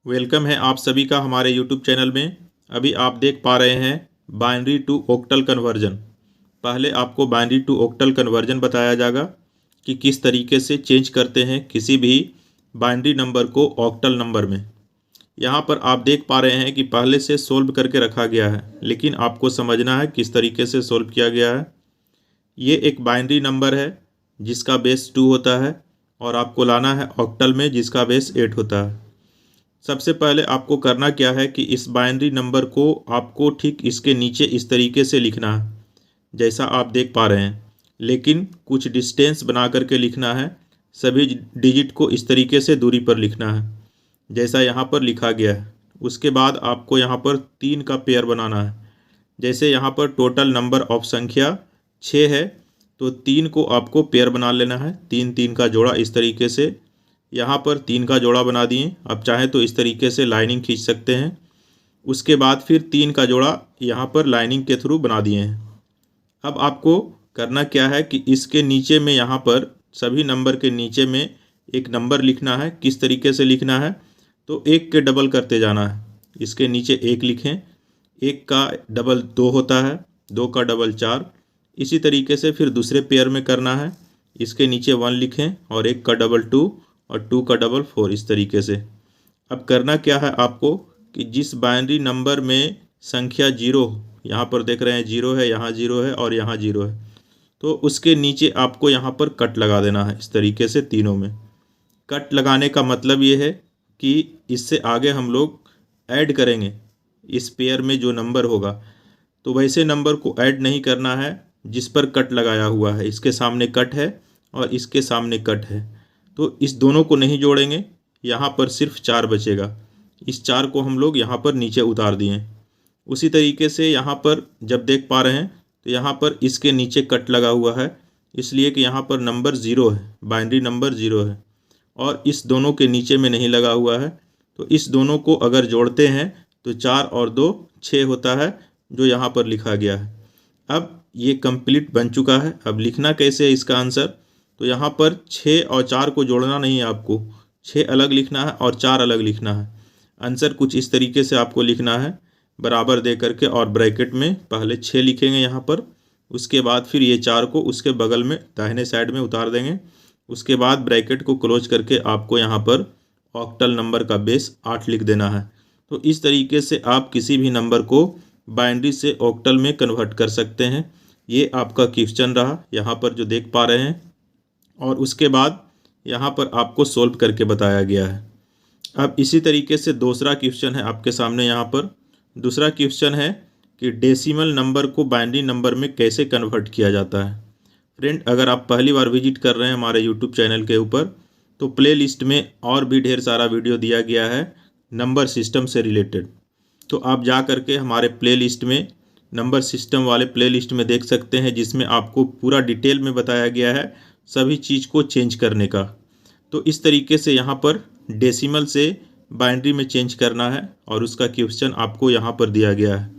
Welcome है आप सभी का हमारे यूट्यूब चैनल में। अभी आप देख पा रहे हैं बाइनरी टू ऑक्टल कन्वर्जन। पहले आपको बाइनरी टू ऑक्टल कन्वर्जन बताया जाएगा कि किस तरीके से चेंज करते हैं किसी भी बाइनरी नंबर को ऑक्टल नंबर में। यहाँ पर आप देख पा रहे हैं कि पहले से सोल्व करके रखा गया है, लेकिन आपको समझना है किस तरीके से सोल्व किया गया है। ये एक बाइनरी नंबर है जिसका बेस 2 होता है और आपको लाना है ऑक्टल में जिसका बेस 8 होता है। सबसे पहले आपको करना क्या है कि इस बाइनरी नंबर को आपको ठीक इसके नीचे इस तरीके से लिखना है जैसा आप देख पा रहे हैं, लेकिन कुछ डिस्टेंस बना करके लिखना है। सभी डिजिट को इस तरीके से दूरी पर लिखना है जैसा यहाँ पर लिखा गया है। उसके बाद आपको यहाँ पर 3 का पेयर बनाना है। जैसे यहाँ पर टोटल नंबर ऑफ संख्या 6 है तो 3 को आपको पेयर बना लेना है। 3 का जोड़ा इस तरीके से यहाँ पर 3 का जोड़ा बना दिए। अब चाहें तो इस तरीके से लाइनिंग खींच सकते हैं। उसके बाद फिर 3 का जोड़ा यहाँ पर लाइनिंग के थ्रू बना दिए हैं। अब आपको करना क्या है कि इसके नीचे में यहाँ पर सभी नंबर के नीचे में एक नंबर लिखना है। किस तरीके से लिखना है तो 1 के डबल करते जाना है। इसके नीचे 1 लिखें, 1 का डबल 2 होता है, 2 का डबल 4। इसी तरीके से फिर दूसरे पेयर में करना है। इसके नीचे 1 लिखें और 1 का डबल 2 और 2 का डबल 4 इस तरीके से। अब करना क्या है आपको कि जिस बाइनरी नंबर में संख्या 0, यहाँ पर देख रहे हैं 0 है, यहाँ 0 है और यहाँ 0 है, तो उसके नीचे आपको यहाँ पर कट लगा देना है इस तरीके से तीनों में। कट लगाने का मतलब ये है कि इससे आगे हम लोग ऐड करेंगे इस पेयर में जो नंबर होगा, तो वैसे नंबर को ऐड नहीं करना है जिस पर कट लगाया हुआ है। इसके सामने कट है और इसके सामने कट है, तो इस दोनों को नहीं जोड़ेंगे। यहाँ पर सिर्फ 4 बचेगा। इस 4 को हम लोग यहाँ पर नीचे उतार दिए। उसी तरीके से यहाँ पर जब देख पा रहे हैं तो यहाँ पर इसके नीचे कट लगा हुआ है, इसलिए कि यहाँ पर नंबर 0 है, बाइनरी नंबर 0 है और इस दोनों के नीचे में नहीं लगा हुआ है। तो इस दोनों को अगर जोड़ते हैं तो 4 और 2 6 होता है, जो यहाँ पर लिखा गया है। अब ये कंप्लीट बन चुका है। अब लिखना कैसे है इसका आंसर, तो यहाँ पर 6 और 4 को जोड़ना नहीं है, आपको 6 अलग लिखना है और 4 अलग लिखना है। आंसर कुछ इस तरीके से आपको लिखना है, बराबर दे करके और ब्रैकेट में पहले 6 लिखेंगे यहाँ पर। उसके बाद फिर ये 4 को उसके बगल में दाहिने साइड में उतार देंगे। उसके बाद ब्रैकेट को क्लोज करके आपको यहाँ पर ऑक्टल नंबर का बेस 8 लिख देना है। तो इस तरीके से आप किसी भी नंबर को बाइनरी से ऑक्टल में कन्वर्ट कर सकते हैं। ये आपका क्वेश्चन रहा यहाँ पर जो देख पा रहे हैं, और उसके बाद यहाँ पर आपको सोल्व करके बताया गया है। अब इसी तरीके से दूसरा क्वेश्चन है आपके सामने। यहाँ पर दूसरा क्वेश्चन है कि डेसिमल नंबर को बाइनरी नंबर में कैसे कन्वर्ट किया जाता है। फ्रेंड, अगर आप पहली बार विजिट कर रहे हैं हमारे यूट्यूब चैनल के ऊपर, तो प्ले लिस्ट में और भी ढेर सारा वीडियो दिया गया है नंबर सिस्टम से रिलेटेड। तो आप जा करके हमारे प्ले लिस्ट में नंबर सिस्टम वाले प्ले लिस्ट में देख सकते हैं, जिसमें आपको पूरा डिटेल में बताया गया है सभी चीज़ को चेंज करने का। तो इस तरीके से यहाँ पर डेसिमल से बाइनरी में चेंज करना है और उसका क्वेश्चन आपको यहाँ पर दिया गया है।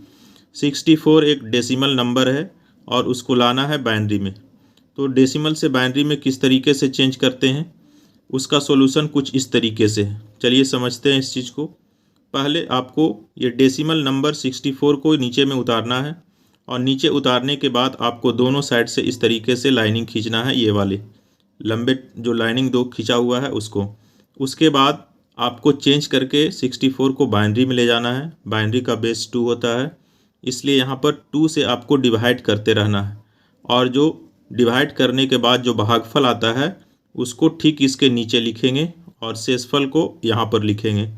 64 एक डेसिमल नंबर है और उसको लाना है बाइनरी में। तो डेसिमल से बाइनरी में किस तरीके से चेंज करते हैं, उसका सॉल्यूशन कुछ इस तरीके से है। चलिए समझते हैं इस चीज़ को। पहले आपको ये डेसिमल नंबर 64 को नीचे में उतारना है और नीचे उतारने के बाद आपको दोनों साइड से इस तरीके से लाइनिंग खींचना है, ये वाले लंबे जो लाइनिंग 2 खींचा हुआ है उसको। उसके बाद आपको चेंज करके 64 को बाइनरी में ले जाना है। बाइनरी का बेस 2 होता है, इसलिए यहाँ पर 2 से आपको डिवाइड करते रहना है और जो डिवाइड करने के बाद जो भागफल आता है उसको ठीक इसके नीचे लिखेंगे और शेषफल को यहाँ पर लिखेंगे।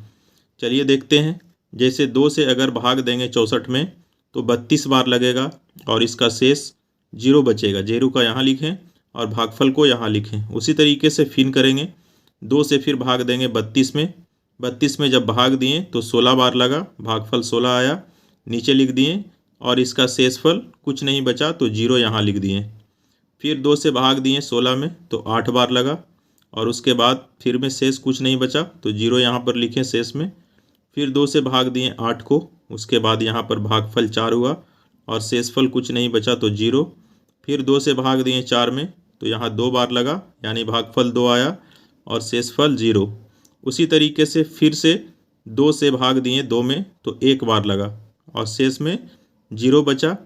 चलिए देखते हैं। जैसे 2 से अगर भाग देंगे 64 में तो 32 बार लगेगा और इसका शेष 0 बचेगा। 0 का यहाँ लिखें और भागफल को यहाँ लिखें। उसी तरीके से फिर करेंगे। 2 से फिर भाग देंगे 32 में। 32 में जब भाग दिए तो 16 बार लगा, भागफल 16 आया, नीचे लिख दिए और इसका शेषफल कुछ नहीं बचा तो 0 यहाँ लिख दिए। फिर 2 से भाग दिए 16 में तो 8 बार लगा और उसके बाद फिर में शेष कुछ नहीं बचा तो 0 यहाँ पर लिखें शेष में। फिर 2 से भाग दिए 8 को, उसके बाद यहाँ पर भागफल 4 हुआ और शेषफल कुछ नहीं बचा तो 0। फिर 2 से भाग दिए 4 में तो यहाँ 2 बार लगा, यानी भागफल 2 आया और शेषफल 0। उसी तरीके से फिर से 2 से भाग दिए 2 में तो 1 बार लगा और शेष में 0 बचा।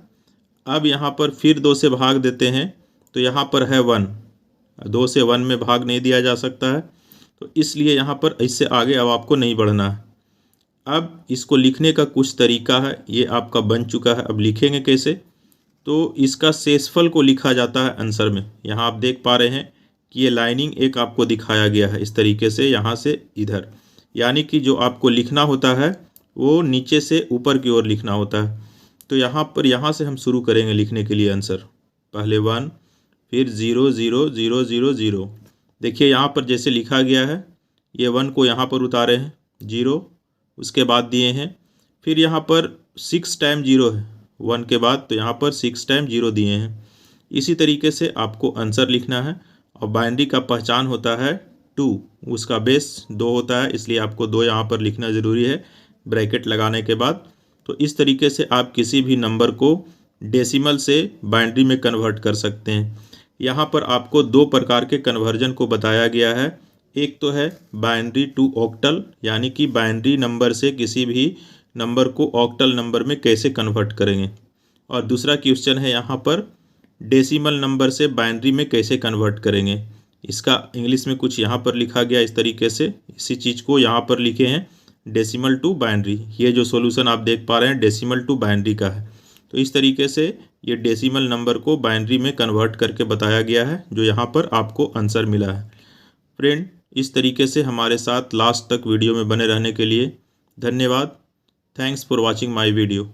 अब यहाँ पर फिर 2 से भाग देते हैं तो यहाँ पर है 1। 2 से 1 में भाग नहीं दिया जा सकता है, तो इसलिए यहाँ पर इससे आगे अब आपको नहीं बढ़ना है। अब इसको लिखने का कुछ तरीका है, ये आपका बन चुका है। अब लिखेंगे कैसे? तो इसका शेषफल को लिखा जाता है आंसर में। यहाँ आप देख पा रहे हैं कि ये लाइनिंग एक आपको दिखाया गया है इस तरीके से, यहाँ से इधर, यानी कि जो आपको लिखना होता है वो नीचे से ऊपर की ओर लिखना होता है। तो यहाँ से हम शुरू करेंगे लिखने के लिए आंसर। पहले 1, फिर 0 0 0 0 0। देखिए यहाँ पर जैसे लिखा गया है, ये 1 को यहाँ पर उतारे हैं 0, उसके बाद दिए हैं, फिर यहाँ पर 6 टाइम 0 है 1 के बाद, तो यहाँ पर 6 टाइम 0 दिए हैं। इसी तरीके से आपको आंसर लिखना है। और बाइनरी का पहचान होता है 2, उसका बेस 2 होता है, इसलिए आपको 2 यहाँ पर लिखना ज़रूरी है ब्रैकेट लगाने के बाद। तो इस तरीके से आप किसी भी नंबर को डेसिमल से बाइनरी में कन्वर्ट कर सकते हैं। यहाँ पर आपको 2 प्रकार के कन्वर्जन को बताया गया है। एक तो है बाइनरी टू ऑक्टल, यानी कि बाइनरी नंबर से किसी भी नंबर को ऑक्टल नंबर में कैसे कन्वर्ट करेंगे। और दूसरा क्वेश्चन है यहाँ पर डेसिमल नंबर से बाइनरी में कैसे कन्वर्ट करेंगे। इसका इंग्लिश में कुछ यहाँ पर लिखा गया इस तरीके से, इसी चीज़ को यहाँ पर लिखे हैं डेसिमल टू बाइनरी। ये जो सॉल्यूशन आप देख पा रहे हैं डेसिमल टू बाइनरी का है। तो इस तरीके से ये डेसिमल नंबर को बाइनरी में कन्वर्ट करके बताया गया है, जो यहाँ पर आपको आंसर मिला है। फ्रेंड, इस तरीके से हमारे साथ लास्ट तक वीडियो में बने रहने के लिए धन्यवाद। Thanks for watching my video.